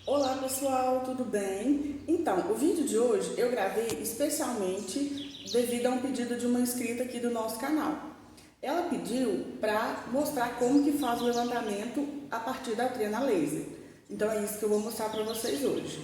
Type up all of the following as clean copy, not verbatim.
Olá pessoal, tudo bem? Então, o vídeo de hoje eu gravei especialmente devido a um pedido de uma inscrita aqui do nosso canal. Ela pediu para mostrar como que faz o levantamento a partir da trena laser. Então é isso que eu vou mostrar para vocês hoje.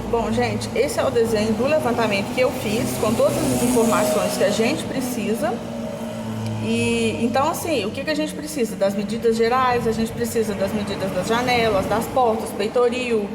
Bom, gente, esse é o desenho do levantamento que eu fiz, com todas as informações que a gente precisa. Então, assim, o que a gente precisa? Das medidas gerais, a gente precisa das medidas das janelas, das portas, peitoril,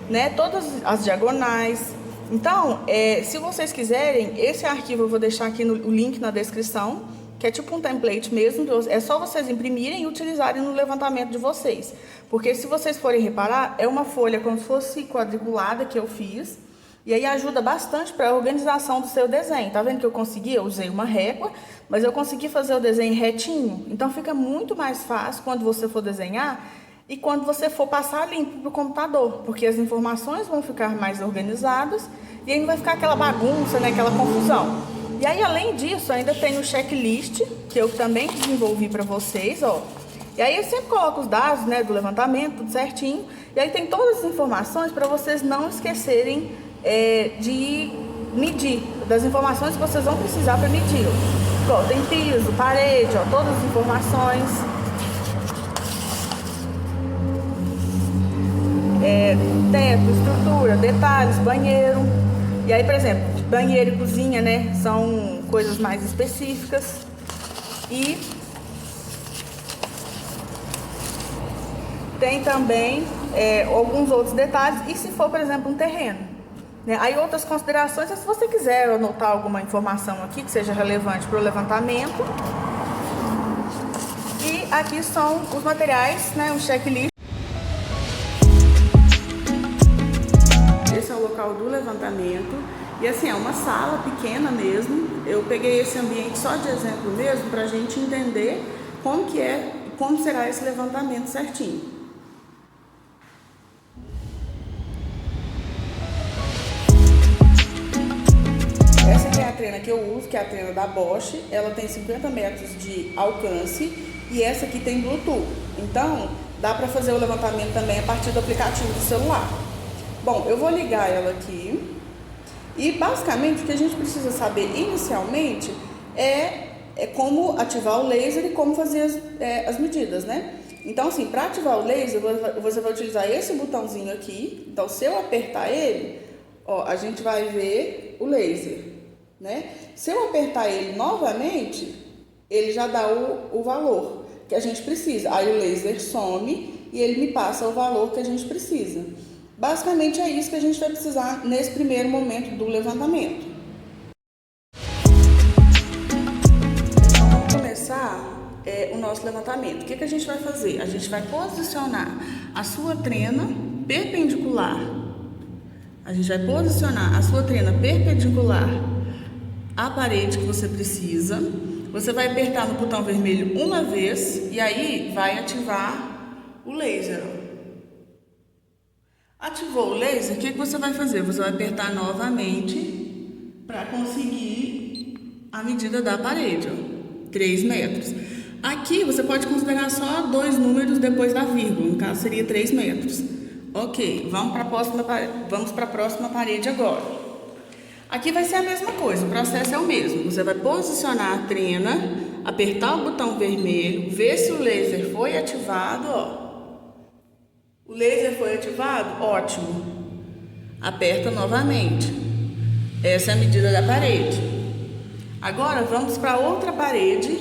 né? Todas as diagonais. Então, se vocês quiserem, esse arquivo eu vou deixar aqui o link na descrição, que é tipo um template mesmo, é só vocês imprimirem e utilizarem no levantamento de vocês. Porque se vocês forem reparar, é uma folha como se fosse quadriculada que eu fiz, e aí ajuda bastante para a organização do seu desenho. Tá vendo que eu consegui? Eu usei uma régua, mas eu consegui fazer o desenho retinho. Então fica muito mais fácil quando você for desenhar e quando você for passar limpo para o computador, porque as informações vão ficar mais organizadas e aí não vai ficar aquela bagunça, né, aquela confusão. E aí, além disso, ainda tem o checklist, que eu também desenvolvi para vocês, ó. E aí eu sempre coloco os dados, né, do levantamento, tudo certinho. E aí tem todas as informações para vocês não esquecerem de medir, das informações que vocês vão precisar para medir. Ó, tem piso, parede, ó, todas as informações. Teto, estrutura, detalhes, banheiro. E aí, por exemplo, banheiro e cozinha, né, são coisas mais específicas. E tem também alguns outros detalhes. E se for, por exemplo, um terreno, né? Aí outras considerações, se você quiser anotar alguma informação aqui que seja relevante para o levantamento. E aqui são os materiais, né, um checklist. Esse é o local do levantamento. E assim, é uma sala pequena mesmo. Eu peguei esse ambiente só de exemplo mesmo, para a gente entender como será esse levantamento certinho. Essa aqui é a trena que eu uso, que é a trena da Bosch. Ela tem 50 metros de alcance e essa aqui tem Bluetooth. Então, dá para fazer o levantamento também a partir do aplicativo do celular. Bom, eu vou ligar ela aqui. E basicamente o que a gente precisa saber inicialmente é como ativar o laser e como fazer as medidas, né? Então, assim, para ativar o laser, você vai utilizar esse botãozinho aqui. Então, se eu apertar ele, ó, a gente vai ver o laser, né? Se eu apertar ele novamente, ele já dá o valor que a gente precisa. Aí o laser some e ele me passa o valor que a gente precisa. Basicamente é isso que a gente vai precisar nesse primeiro momento do levantamento. Então vamos começar o nosso levantamento. O que a gente vai fazer? A gente vai posicionar a sua trena perpendicular. A gente vai posicionar a sua trena perpendicular à parede que você precisa. Você vai apertar no botão vermelho uma vez e aí vai ativar o laser. Ativou o laser, o que você vai fazer? Você vai apertar novamente para conseguir a medida da parede, ó, 3 metros. Aqui você pode considerar só 2 números depois da vírgula, no caso seria 3 metros. Ok, vamos para a próxima parede agora. Aqui vai ser a mesma coisa, o processo é o mesmo. Você vai posicionar a trena, apertar o botão vermelho, ver se o laser foi ativado, ó. O laser foi ativado? Ótimo. Aperta novamente. Essa é a medida da parede. Agora vamos para outra parede,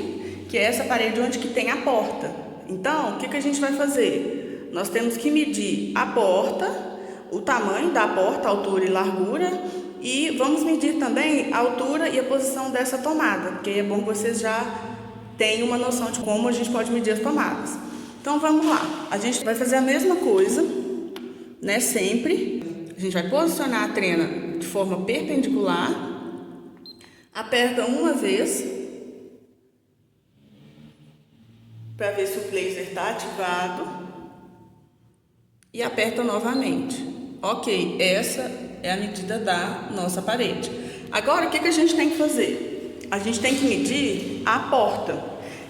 que é essa parede onde que tem a porta. Então, o que a gente vai fazer? Nós temos que medir a porta, o tamanho da porta, altura e largura, e vamos medir também a altura e a posição dessa tomada, porque é bom que vocês já tenham uma noção de como a gente pode medir as tomadas. Então vamos lá, a gente vai fazer a mesma coisa, né, sempre. A gente vai posicionar a trena de forma perpendicular, aperta uma vez, para ver se o laser está ativado, e aperta novamente. Ok, essa é a medida da nossa parede. Agora, o que a gente tem que fazer? A gente tem que medir a porta.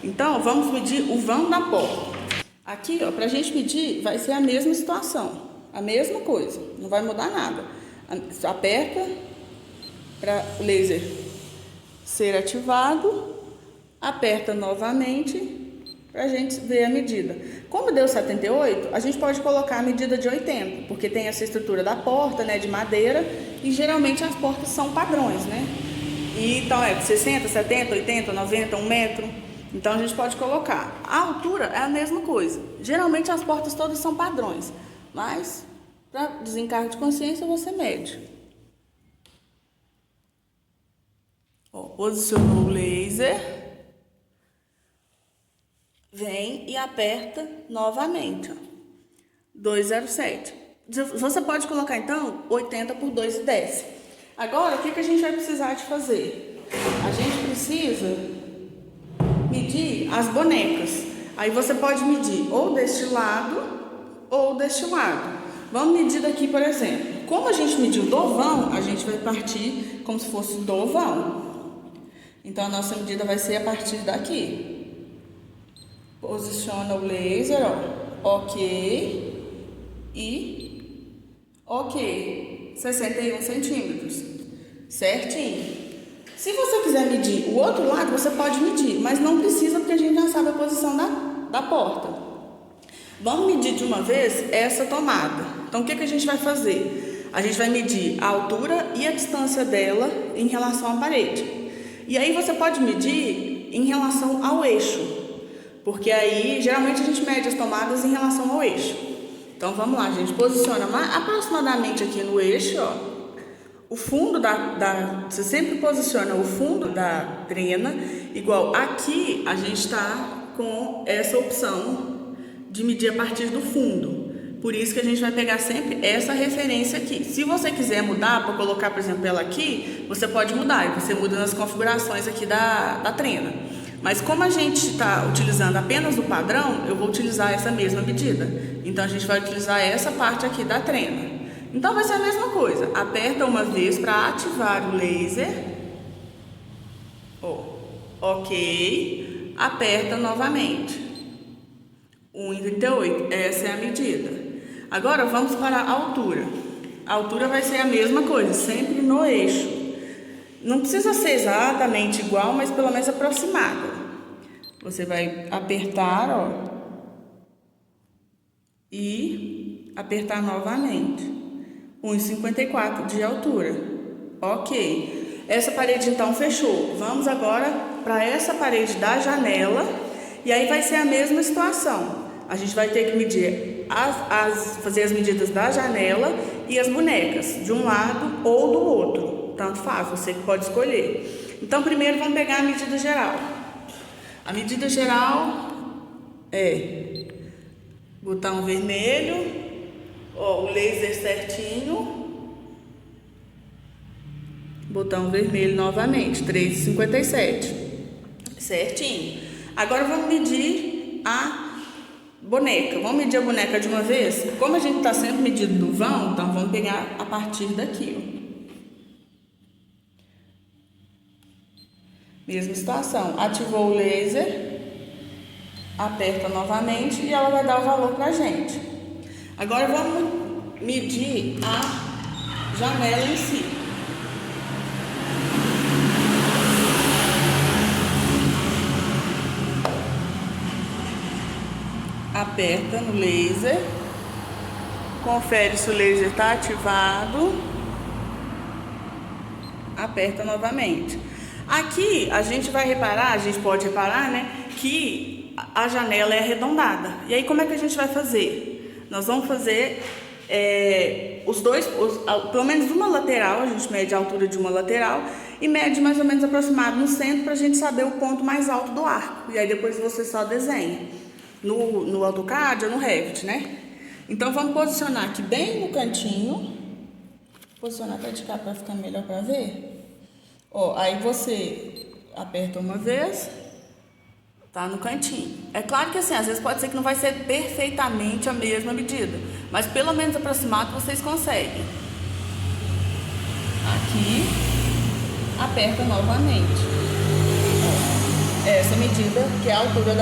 Então, vamos medir o vão da porta. Aqui, ó, pra gente medir, vai ser a mesma situação, a mesma coisa, não vai mudar nada. Aperta para o laser ser ativado, aperta novamente para a gente ver a medida. Como deu 78, a gente pode colocar a medida de 80, porque tem essa estrutura da porta, né, de madeira, e geralmente as portas são padrões, né? E, então é de 60, 70, 80, 90, 1 metro. Então a gente pode colocar. A altura é a mesma coisa. Geralmente as portas todas são padrões, mas para desencargo de consciência você mede. Ó, posicionou o laser, vem e aperta novamente, ó, 207. Você pode colocar então 80 por 2 e desce. Agora o que a gente vai precisar de fazer? A gente precisa medir as bonecas. Aí você pode medir ou deste lado ou deste lado. Vamos medir daqui, por exemplo. Como a gente mediu do vão, a gente vai partir como se fosse do vão. Então a nossa medida vai ser a partir daqui. Posiciona o laser, ó, ok, e ok, 61 centímetros, certinho. Se você quiser medir o outro lado, você pode medir, mas não precisa porque a gente já sabe a posição da porta. Vamos medir de uma vez essa tomada. Então o que a gente vai fazer? A gente vai medir a altura e a distância dela em relação à parede. E aí você pode medir em relação ao eixo. Porque aí, geralmente, a gente mede as tomadas em relação ao eixo. Então, vamos lá, a gente posiciona aproximadamente aqui no eixo, ó. O fundo você sempre posiciona o fundo da trena, igual aqui a gente está com essa opção de medir a partir do fundo. Por isso que a gente vai pegar sempre essa referência aqui. Se você quiser mudar, para colocar, por exemplo, ela aqui, você pode mudar. E você muda nas configurações aqui da trena. Mas como a gente está utilizando apenas o padrão, eu vou utilizar essa mesma medida. Então, a gente vai utilizar essa parte aqui da trena. Então, vai ser a mesma coisa. Aperta uma vez para ativar o laser. Ó, ok. Aperta novamente. 1,38. Essa é a medida. Agora, vamos para a altura. A altura vai ser a mesma coisa, sempre no eixo. Não precisa ser exatamente igual, mas pelo menos aproximada. Você vai apertar, ó, e apertar novamente. 1,54 de altura. Ok. Essa parede então fechou. Vamos agora para essa parede da janela. E aí vai ser a mesma situação. A gente vai ter que medir fazer as medidas da janela e as bonecas, de um lado ou do outro. Tanto faz, você que pode escolher. Então, primeiro vamos pegar a medida geral. A medida geral é botão vermelho, ó, o laser certinho, botão vermelho novamente, 3,57, certinho. Agora vamos medir a boneca. Vamos medir a boneca de uma vez? Como a gente está sempre medindo do vão, então vamos pegar a partir daqui, ó. Mesma situação, ativou o laser, aperta novamente e ela vai dar o valor pra gente. Agora vamos medir a janela em si. Aperta no laser, confere se o laser está ativado, aperta novamente. Aqui a gente vai reparar, a gente pode reparar, né, que a janela é arredondada. E aí como é que a gente vai fazer? Nós vamos fazer os dois, pelo menos uma lateral, a gente mede a altura de uma lateral e mede mais ou menos aproximado no centro para a gente saber o ponto mais alto do arco. E aí depois você só desenha no AutoCAD ou no Revit, né? Então vamos posicionar aqui bem no cantinho, posicionar para de cá para ficar melhor para ver. Ó, aí você aperta uma vez, tá no cantinho. É claro que assim, às vezes pode ser que não vai ser perfeitamente a mesma medida, mas pelo menos aproximado vocês conseguem. aqui, aperta novamente. Essa medida que é a altura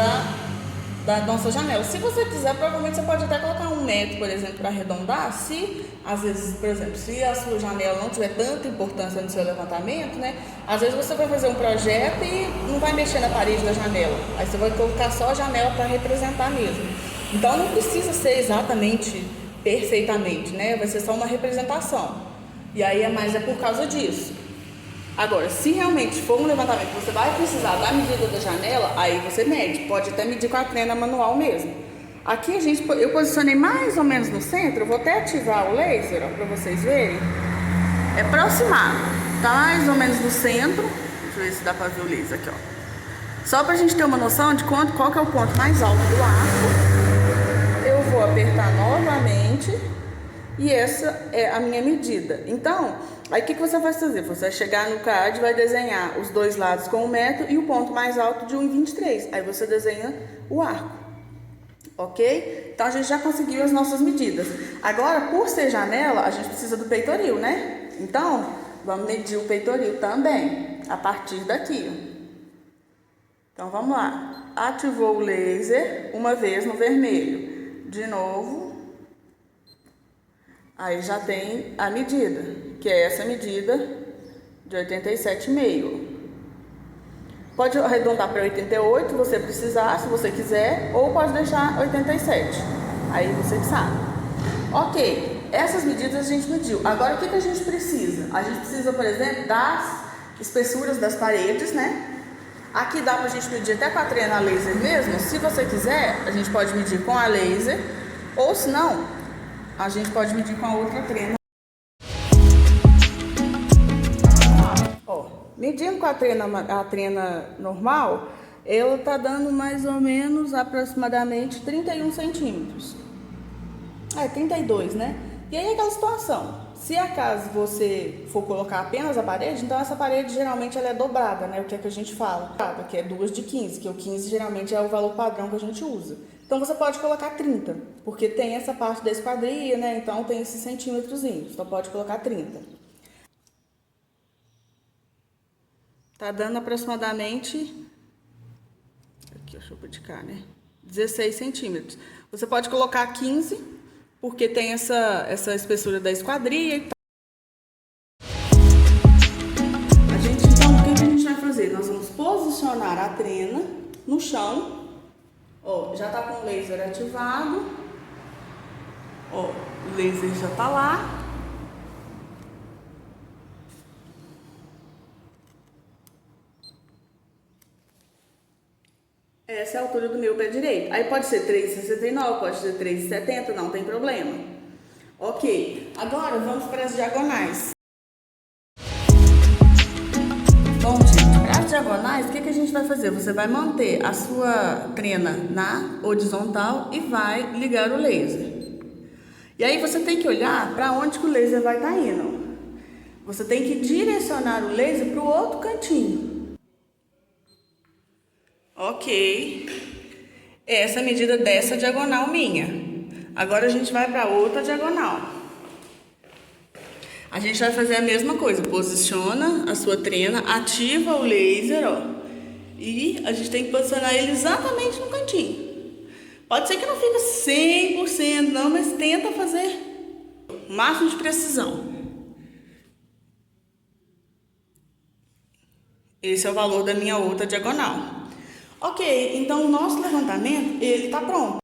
da nossa janela. Se você quiser, provavelmente você pode até colocar 1 metro, por exemplo, para arredondar. Se, às vezes, por exemplo, se a sua janela não tiver tanta importância no seu levantamento, né? Às vezes você vai fazer um projeto e não vai mexer na parede da janela. Aí você vai colocar só a janela para representar mesmo. Então não precisa ser exatamente, perfeitamente, né? Vai ser só uma representação. E aí é por causa disso. Agora, se realmente for um levantamento que você vai precisar da medida da janela, aí você mede. Pode até medir com a trena manual mesmo. Aqui eu posicionei mais ou menos no centro. Eu vou até ativar o laser, para vocês verem. É aproximado. Tá mais ou menos no centro. Deixa eu ver se dá para ver o laser aqui, ó. Só pra gente ter uma noção de qual que é o ponto mais alto do arco. Eu vou apertar novamente. E essa é a minha medida. Então, aí o que você vai fazer? Você vai chegar no CAD, vai desenhar os dois lados com 1 metro e o ponto mais alto de 1,23. Aí você desenha o arco. Ok? Então a gente já conseguiu as nossas medidas. Agora, por ser janela, a gente precisa do peitoril, né? Então, vamos medir o peitoril também, a partir daqui. Então vamos lá. Ativou o laser uma vez no vermelho. De novo. Aí já tem a medida, que é essa medida de 87,5. Pode arredondar para 88 se você precisar, se você quiser, ou pode deixar 87. Aí você que sabe. Ok, essas medidas a gente mediu. Agora o que a gente precisa? A gente precisa, por exemplo, das espessuras das paredes, né? Aqui dá pra gente medir até com a trena laser mesmo. Se você quiser, a gente pode medir com a laser, ou se não, a gente pode medir com a outra trena. Ó, medindo com a trena normal, ela tá dando mais ou menos, aproximadamente 31 centímetros. 32, né? E aí é aquela situação. Se acaso você for colocar apenas a parede, então essa parede geralmente ela é dobrada, né? O que é que a gente fala? Que é 2 de 15, que o 15 geralmente é o valor padrão que a gente usa. Então você pode colocar 30, porque tem essa parte da esquadria, né? Então tem esses centímetrozinhos, então pode colocar 30. Tá dando aproximadamente, aqui deixa eu pudicar, né? 16 centímetros. Você pode colocar 15, porque tem essa espessura da esquadria e tal. Então, o que a gente vai fazer? Nós vamos posicionar a trena no chão. Ó, já tá com o laser ativado. Ó, o laser já tá lá. Essa é a altura do meu pé direito. Aí pode ser 3,69, pode ser 3,70, não tem problema. Ok, agora vamos para as diagonais. Bom, gente, para as diagonais, o que a gente vai fazer? Você vai manter a sua trena na horizontal e vai ligar o laser. E aí você tem que olhar para onde que o laser vai estar indo. Você tem que direcionar o laser para o outro cantinho. Ok, essa é a medida dessa diagonal minha. Agora a gente vai para outra diagonal. A gente vai fazer a mesma coisa, posiciona a sua trena, ativa o laser, ó, e a gente tem que posicionar ele exatamente no cantinho. Pode ser que não fique 100% não, mas tenta fazer o máximo de precisão. Esse é o valor da minha outra diagonal. Ok, então o nosso levantamento, ele tá pronto.